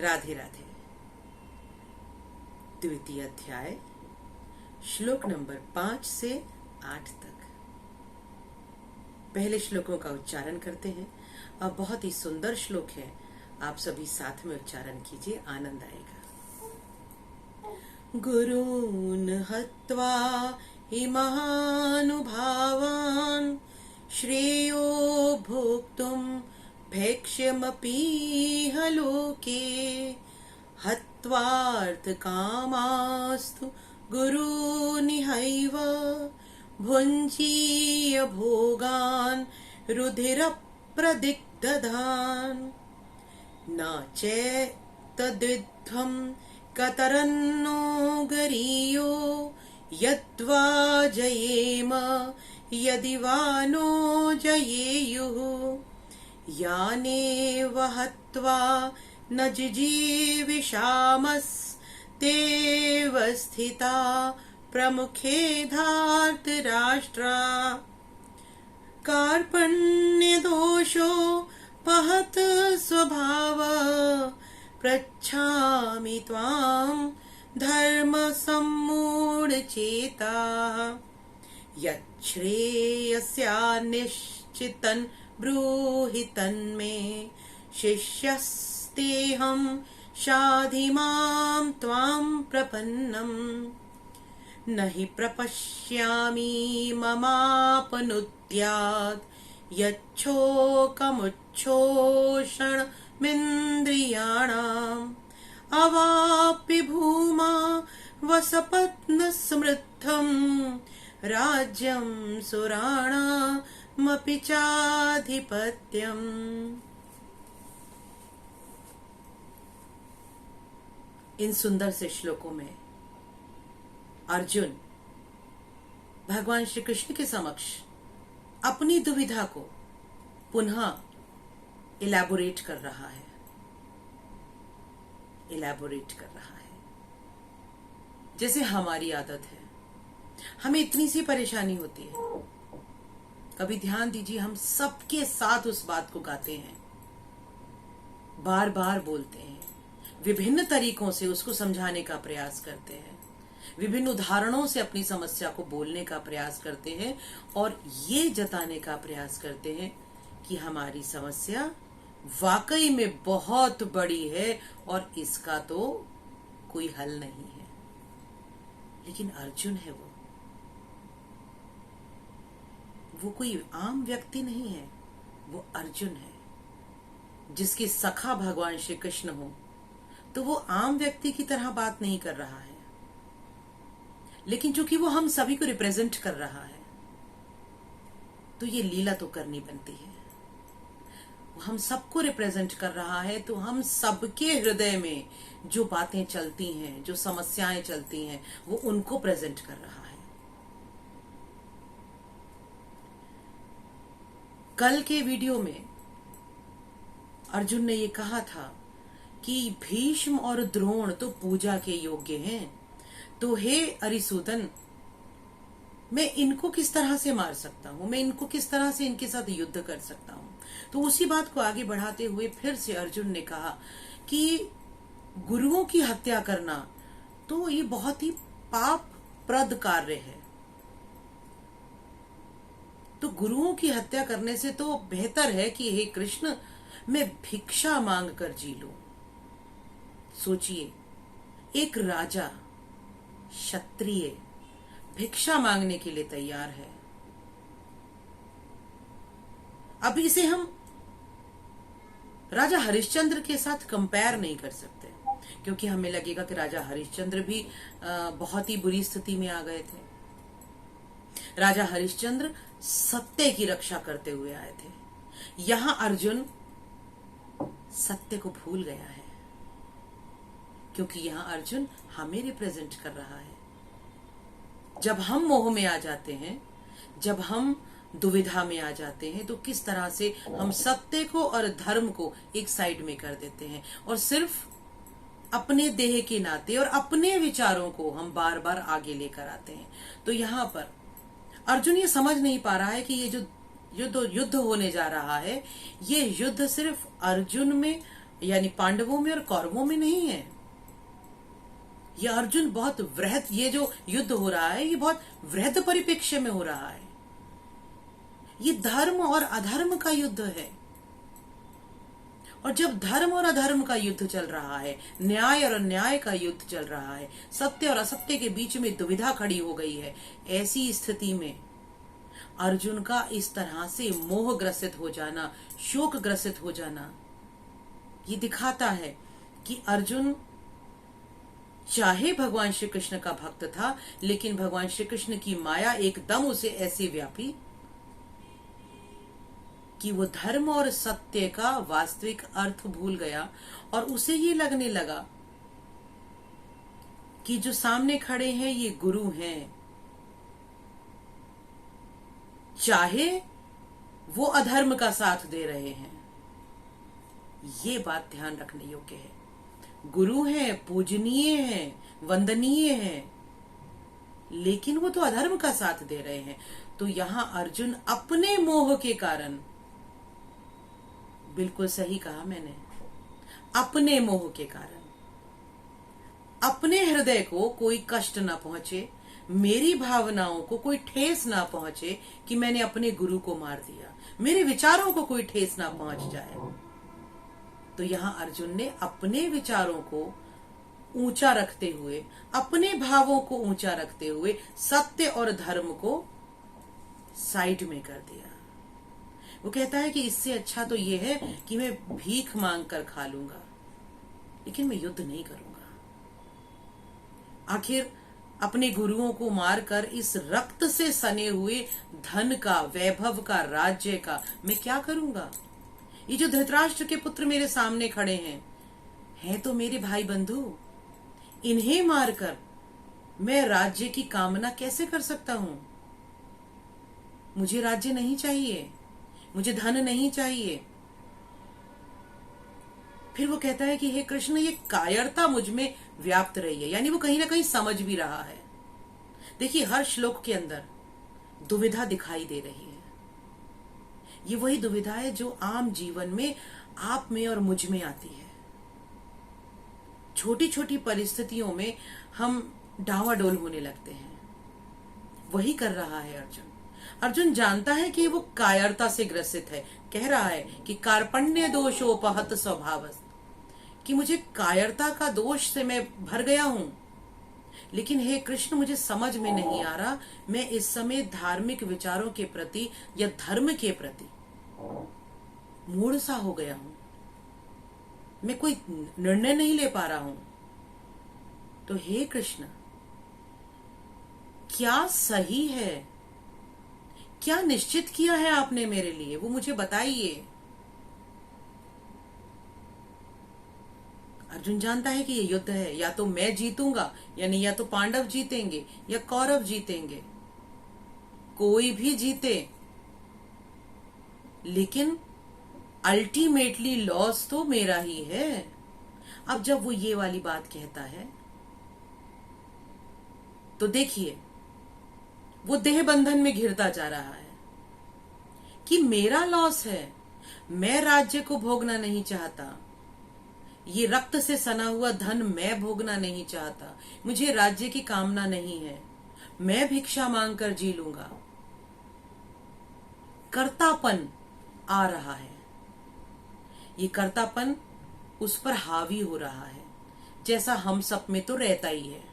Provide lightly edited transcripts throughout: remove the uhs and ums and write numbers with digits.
राधे राधे। द्वितीय अध्याय श्लोक नंबर 5 से 8 तक। पहले श्लोकों का उच्चारण करते हैं और बहुत ही सुंदर श्लोक है। आप सभी साथ में उच्चारण कीजिए, आनंद आएगा। गुरून् हत्वा हि महानुभावान् श्रेयो भोक्तुम् भैक्ष्यमपीह लोके हत्वार्थकामास्तु गुरूनिहैव भुञ्जीय भोगान् रुधिरप्रदिग्दधान् न चेत्तद्विध्वं कतरन्नो गरीयो यद्वा जयेम यदि वा नो जयेयुः यानेव हत्वा न जिजीविषामस्तेव स्थिता प्रमुखे धार्तराष्ट्रा कार्पण्यदोषो पहत स्वभाव पृच्छामि त्वां धर्मसम्मूढचेता यच्छ्रेयस्यानिश्चितं ब्रूहि तन्मे शिष्यस्तेऽहं शाधि मां त्वां प्रपन्नम् न हि प्रपश्यामि ममापनुद्यात् यच्छोकमुच्छोषणमिन्द्रियाणाम् अवाप्य भूमा वसपत्नसमृद्धम् राज्यं सुराणामपि चाधिपत्यम्। इन सुंदर से श्लोकों में अर्जुन भगवान श्री कृष्ण के समक्ष अपनी दुविधा को पुनः इलैबोरेट कर रहा है। जैसे हमारी आदत है, हमें इतनी सी परेशानी होती है, कभी ध्यान दीजिए, हम सबके साथ उस बात को गाते हैं, बार बार बोलते हैं, विभिन्न तरीकों से उसको समझाने का प्रयास करते हैं, विभिन्न उदाहरणों से अपनी समस्या को बोलने का प्रयास करते हैं और ये जताने का प्रयास करते हैं कि हमारी समस्या वाकई में बहुत बड़ी है और इसका तो कोई हल नहीं है। लेकिन अर्जुन है, वो कोई आम व्यक्ति नहीं है, वो अर्जुन है। जिसके सखा भगवान श्री कृष्ण हो तो वो आम व्यक्ति की तरह बात नहीं कर रहा है, लेकिन चूंकि वो हम सभी को रिप्रेजेंट कर रहा है तो ये लीला तो करनी बनती है। वो हम सबको रिप्रेजेंट कर रहा है तो हम सबके हृदय में जो बातें चलती हैं, जो समस्याएं चलती हैं, वो उनको प्रेजेंट कर रहा है। कल के वीडियो में अर्जुन ने ये कहा था कि भीष्म और द्रोण तो पूजा के योग्य हैं, तो हे अरिसूदन, मैं इनको किस तरह से मार सकता हूं, मैं इनको किस तरह से इनके साथ युद्ध कर सकता हूं। तो उसी बात को आगे बढ़ाते हुए फिर से अर्जुन ने कहा कि गुरुओं की हत्या करना तो ये बहुत ही पापप्रद कार्य है, तो गुरुओं की हत्या करने से तो बेहतर है कि हे कृष्ण, मैं भिक्षा मांग कर जी लूं। सोचिए, एक राजा क्षत्रिय भिक्षा मांगने के लिए तैयार है। अब इसे हम राजा हरिश्चंद्र के साथ कंपेयर नहीं कर सकते, क्योंकि हमें लगेगा कि राजा हरिश्चंद्र भी बहुत ही बुरी स्थिति में आ गए थे। राजा हरिश्चंद्र सत्य की रक्षा करते हुए आए थे। यहां अर्जुन सत्य को भूल गया है, क्योंकि यहां अर्जुन हमें रिप्रेजेंट कर रहा है। जब हम मोह में आ जाते हैं, जब हम दुविधा में आ जाते हैं, तो किस तरह से हम सत्य को और धर्म को एक साइड में कर देते हैं और सिर्फ अपने देह के नाते और अपने विचारों को हम बार बार आगे लेकर आते हैं। तो यहाँ पर अर्जुन ये समझ नहीं पा रहा है कि ये जो युद्ध होने जा रहा है, ये युद्ध सिर्फ अर्जुन में यानी पांडवों में और कौरवों में नहीं है। ये अर्जुन बहुत वृहत, ये जो युद्ध हो रहा है ये बहुत वृहत परिप्रेक्ष्य में हो रहा है। ये धर्म और अधर्म का युद्ध है। और जब धर्म और अधर्म का युद्ध चल रहा है, न्याय और अन्याय का युद्ध चल रहा है, सत्य और असत्य के बीच में दुविधा खड़ी हो गई है, ऐसी स्थिति में अर्जुन का इस तरह से मोह ग्रसित हो जाना, शोक ग्रसित हो जाना, ये दिखाता है कि अर्जुन चाहे भगवान श्री कृष्ण का भक्त था, लेकिन भगवान श्री कृष्ण की माया एकदम उसे ऐसे व्यापी कि वो धर्म और सत्य का वास्तविक अर्थ भूल गया और उसे ये लगने लगा कि जो सामने खड़े हैं ये गुरु हैं, चाहे वो अधर्म का साथ दे रहे हैं। ये बात ध्यान रखने योग्य है। गुरु हैं, पूजनीय हैं, वंदनीय हैं, लेकिन वो तो अधर्म का साथ दे रहे हैं। तो यहां अर्जुन अपने मोह के कारण, बिल्कुल सही कहा मैंने, अपने मोह के कारण, अपने हृदय को कोई कष्ट ना पहुंचे, मेरी भावनाओं को कोई ठेस ना पहुंचे कि मैंने अपने गुरु को मार दिया, मेरे विचारों को कोई ठेस ना पहुंच जाए। तो यहां अर्जुन ने अपने विचारों को ऊंचा रखते हुए, अपने भावों को ऊंचा रखते हुए सत्य और धर्म को साइड में कर दिया। वो कहता है कि इससे अच्छा तो ये है कि मैं भीख मांग कर खा लूंगा, लेकिन मैं युद्ध नहीं करूंगा। आखिर अपने गुरुओं को मारकर इस रक्त से सने हुए धन का, वैभव का, राज्य का मैं क्या करूंगा? ये जो धृतराष्ट्र के पुत्र मेरे सामने खड़े हैं तो मेरे भाई बंधु, इन्हें मारकर मैं राज्य की कामना कैसे कर सकता हूं? मुझे राज्य नहीं चाहिए, मुझे धन नहीं चाहिए। फिर वो कहता है कि हे कृष्ण, ये कायरता मुझ में व्याप्त रही है, यानी वो कहीं ना कहीं समझ भी रहा है। देखिए, हर श्लोक के अंदर दुविधा दिखाई दे रही है। ये वही दुविधा है जो आम जीवन में आप में और मुझ में आती है। छोटी छोटी परिस्थितियों में हम डावाडोल होने लगते हैं। वही कर रहा है अर्जुन। अर्जुन जानता है कि वो कायरता से ग्रसित है। कह रहा है कि कार्पण्य दोषोपहत स्वभावस्त, कि मुझे कायरता का दोष से मैं भर गया हूं। लेकिन हे कृष्ण, मुझे समझ में नहीं आ रहा, मैं इस समय धार्मिक विचारों के प्रति या धर्म के प्रति मूढ़ सा हो गया हूं। मैं कोई निर्णय नहीं ले पा रहा हूं। तो हे कृष्ण, क्या सही है, क्या निश्चित किया है आपने मेरे लिए, वो मुझे बताइए। अर्जुन जानता है कि ये युद्ध है, या तो मैं जीतूंगा, यानी या तो पांडव जीतेंगे या कौरव जीतेंगे, कोई भी जीते, लेकिन अल्टीमेटली लॉस तो मेरा ही है। अब जब वो ये वाली बात कहता है तो देखिए, वो देह बंधन में घिरता जा रहा है कि मेरा लॉस है, मैं राज्य को भोगना नहीं चाहता, ये रक्त से सना हुआ धन मैं भोगना नहीं चाहता, मुझे राज्य की कामना नहीं है, मैं भिक्षा मांगकर जी लूंगा। कर्तापन आ रहा है, ये कर्तापन उस पर हावी हो रहा है, जैसा हम सब में तो रहता ही है।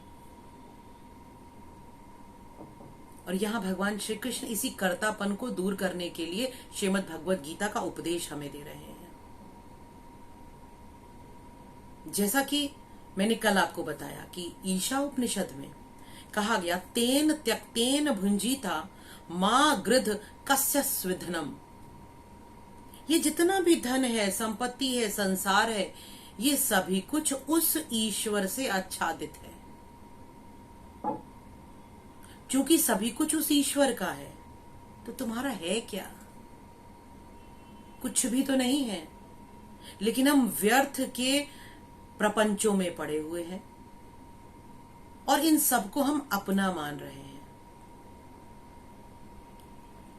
और यहां भगवान श्री कृष्ण इसी कर्तापन को दूर करने के लिए श्रीमद् भगवद गीता का उपदेश हमें दे रहे हैं। जैसा कि मैंने कल आपको बताया कि ईशा उपनिषद में कहा गया, तेन त्यक्तेन भुंजीता मां गृध कस्य स्विधनम। ये जितना भी धन है, संपत्ति है, संसार है, ये सभी कुछ उस ईश्वर से आच्छादित है। क्योंकि सभी कुछ उस ईश्वर का है, तो तुम्हारा है क्या? कुछ भी तो नहीं है। लेकिन हम व्यर्थ के प्रपंचों में पड़े हुए हैं और इन सबको हम अपना मान रहे हैं।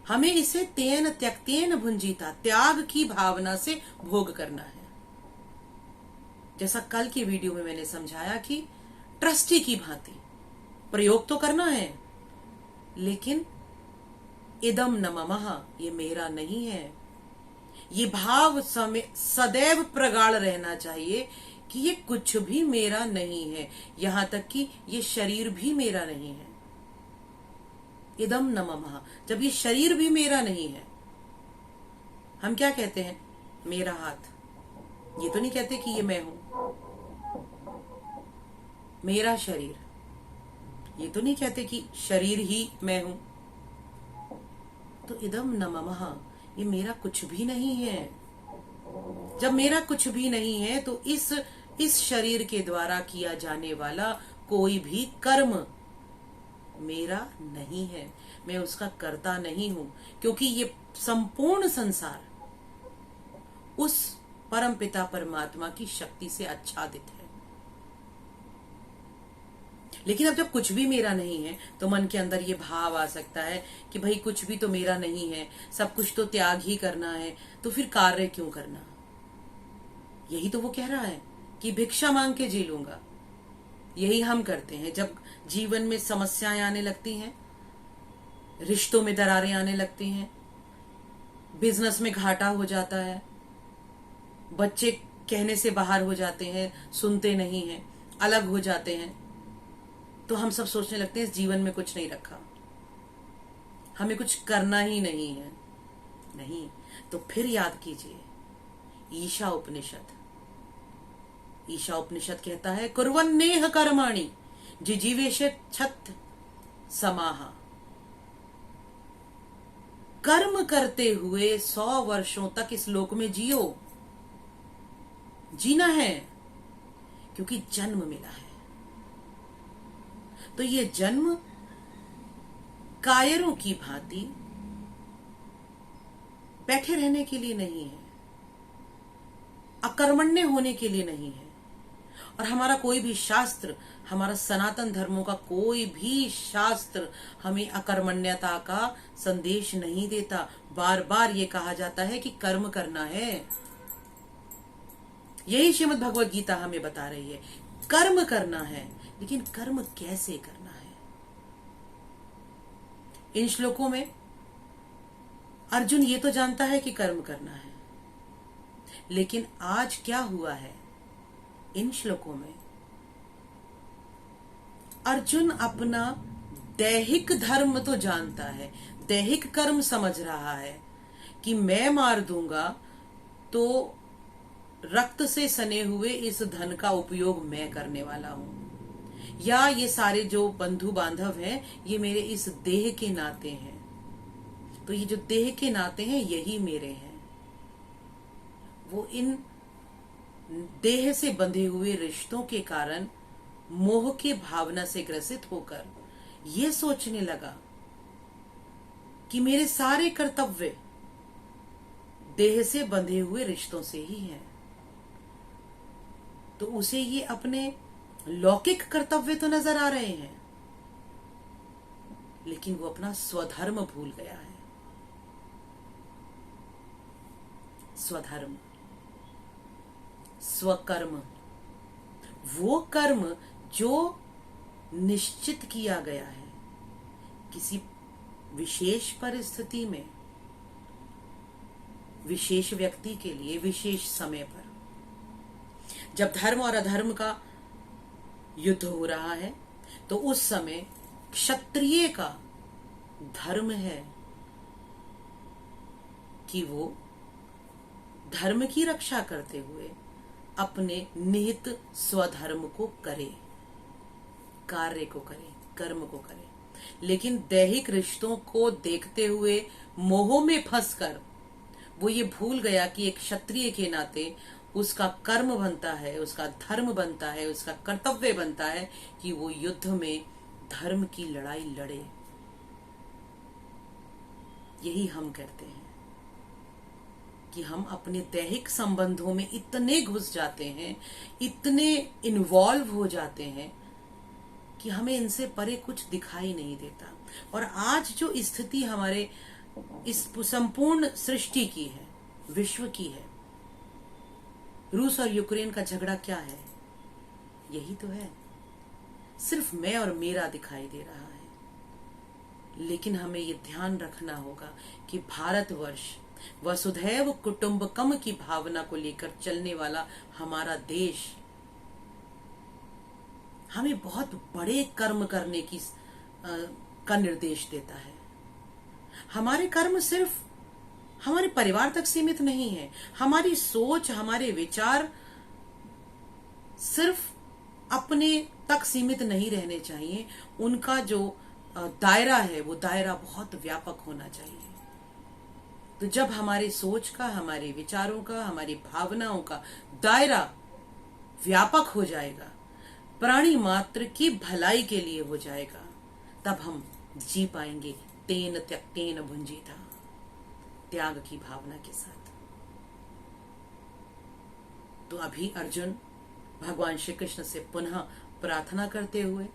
हमें इसे तेन त्यक्तेन भुंजीता, त्याग की भावना से भोग करना है। जैसा कल की वीडियो में मैंने समझाया कि ट्रस्टी की भांति प्रयोग तो करना है, लेकिन इदम न ममः, ये मेरा नहीं है। ये भाव सदैव प्रगाढ़ रहना चाहिए कि ये कुछ भी मेरा नहीं है, यहां तक कि ये शरीर भी मेरा नहीं है। इदम न ममः, जब ये शरीर भी मेरा नहीं है, हम क्या कहते हैं? मेरा हाथ। ये तो नहीं कहते कि ये मैं हूं। मेरा शरीर, ये तो नहीं कहते कि शरीर ही मैं हूं। तो इदम न ममः, ये मेरा कुछ भी नहीं है। जब मेरा कुछ भी नहीं है तो इस शरीर के द्वारा किया जाने वाला कोई भी कर्म मेरा नहीं है, मैं उसका कर्ता नहीं हूं, क्योंकि ये संपूर्ण संसार उस परमपिता परमात्मा की शक्ति से आच्छादित है। लेकिन अब जब कुछ भी मेरा नहीं है तो मन के अंदर ये भाव आ सकता है कि भाई कुछ भी तो मेरा नहीं है, सब कुछ तो त्याग ही करना है, तो फिर कार्य क्यों करना? यही तो वो कह रहा है कि भिक्षा मांग के जी लूंगा। यही हम करते हैं जब जीवन में समस्याएं आने लगती हैं, रिश्तों में दरारें आने लगती हैं, बिजनेस में घाटा हो जाता है, बच्चे कहने से बाहर हो जाते हैं, सुनते नहीं हैं, अलग हो जाते हैं, तो हम सब सोचने लगते हैं इस जीवन में कुछ नहीं रखा, हमें कुछ करना ही नहीं है। नहीं, तो फिर याद कीजिए ईशा उपनिषद। ईशा उपनिषद कहता है कुर्वन्नेह कर्माणि जिजीवेशच्छत् समाह। कर्म करते हुए 100 वर्षों तक इस लोक में जियो। जीना है क्योंकि जन्म मिला है। तो ये जन्म कायरों की भांति बैठे रहने के लिए नहीं है, अकर्मण्य होने के लिए नहीं है। और हमारा कोई भी शास्त्र, हमारा सनातन धर्मों का कोई भी शास्त्र हमें अकर्मण्यता का संदेश नहीं देता। बार बार ये कहा जाता है कि कर्म करना है। यही श्रीमद् भगवद गीता हमें बता रही है, कर्म करना है, लेकिन कर्म कैसे करना है। इन श्लोकों में अर्जुन ये तो जानता है कि कर्म करना है, लेकिन आज क्या हुआ है इन श्लोकों में? अर्जुन अपना दैहिक धर्म तो जानता है, दैहिक कर्म समझ रहा है कि मैं मार दूंगा तो रक्त से सने हुए इस धन का उपयोग मैं करने वाला हूं, या ये सारे जो बंधु बांधव हैं ये मेरे इस देह के नाते हैं, तो ये जो देह के नाते हैं यही मेरे हैं। वो इन देह से बंधे हुए रिश्तों के कारण मोह के भावना से ग्रसित होकर ये सोचने लगा कि मेरे सारे कर्तव्य देह से बंधे हुए रिश्तों से ही हैं। तो उसे ये अपने लौकिक कर्तव्य तो नजर आ रहे हैं, लेकिन वो अपना स्वधर्म भूल गया है। स्वधर्म, स्वकर्म, वो कर्म जो निश्चित किया गया है किसी विशेष परिस्थिति में, विशेष व्यक्ति के लिए, विशेष समय पर। जब धर्म और अधर्म का युद्ध हो रहा है तो उस समय क्षत्रिय का धर्म है कि वो धर्म की रक्षा करते हुए अपने निहित स्वधर्म को करे, कार्य को करे, कर्म को करे। लेकिन दैहिक रिश्तों को देखते हुए मोह में फंसकर वो ये भूल गया कि एक क्षत्रिय के नाते उसका कर्म बनता है, उसका धर्म बनता है, उसका कर्तव्य बनता है कि वो युद्ध में धर्म की लड़ाई लड़े। यही हम करते हैं कि हम अपने दैहिक संबंधों में इतने घुस जाते हैं, इतने इन्वॉल्व हो जाते हैं कि हमें इनसे परे कुछ दिखाई नहीं देता। और आज जो स्थिति हमारे इस संपूर्ण सृष्टि की है, विश्व की है, रूस और यूक्रेन का झगड़ा क्या है? यही तो है, सिर्फ मैं और मेरा दिखाई दे रहा है। लेकिन हमें ये ध्यान रखना होगा कि भारतवर्ष वसुधैव कुटुंबकम की भावना को लेकर चलने वाला हमारा देश हमें बहुत बड़े कर्म करने का निर्देश देता है। हमारे कर्म सिर्फ हमारे परिवार तक सीमित नहीं है। हमारी सोच, हमारे विचार सिर्फ अपने तक सीमित नहीं रहने चाहिए। उनका जो दायरा है वो दायरा बहुत व्यापक होना चाहिए। तो जब हमारी सोच का, हमारे विचारों का, हमारी भावनाओं का दायरा व्यापक हो जाएगा, प्राणी मात्र की भलाई के लिए हो जाएगा, तब हम जी पाएंगे तेन त्यक्तेन भुंजीता, त्याग की भावना के साथ। तो अभी अर्जुन भगवान श्री कृष्ण से पुनः प्रार्थना करते हुए,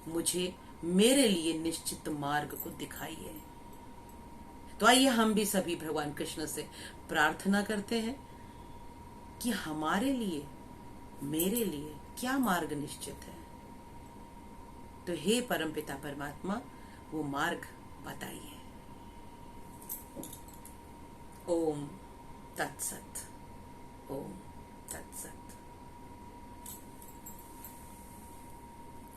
मुझे मेरे लिए निश्चित मार्ग को दिखाइए। तो आइए हम भी सभी भगवान कृष्ण से प्रार्थना करते हैं कि हमारे लिए, मेरे लिए क्या मार्ग निश्चित है। तो हे परमपिता परमात्मा, वो मार्ग बताइए। ओम तत्सत। ओम तत्सत।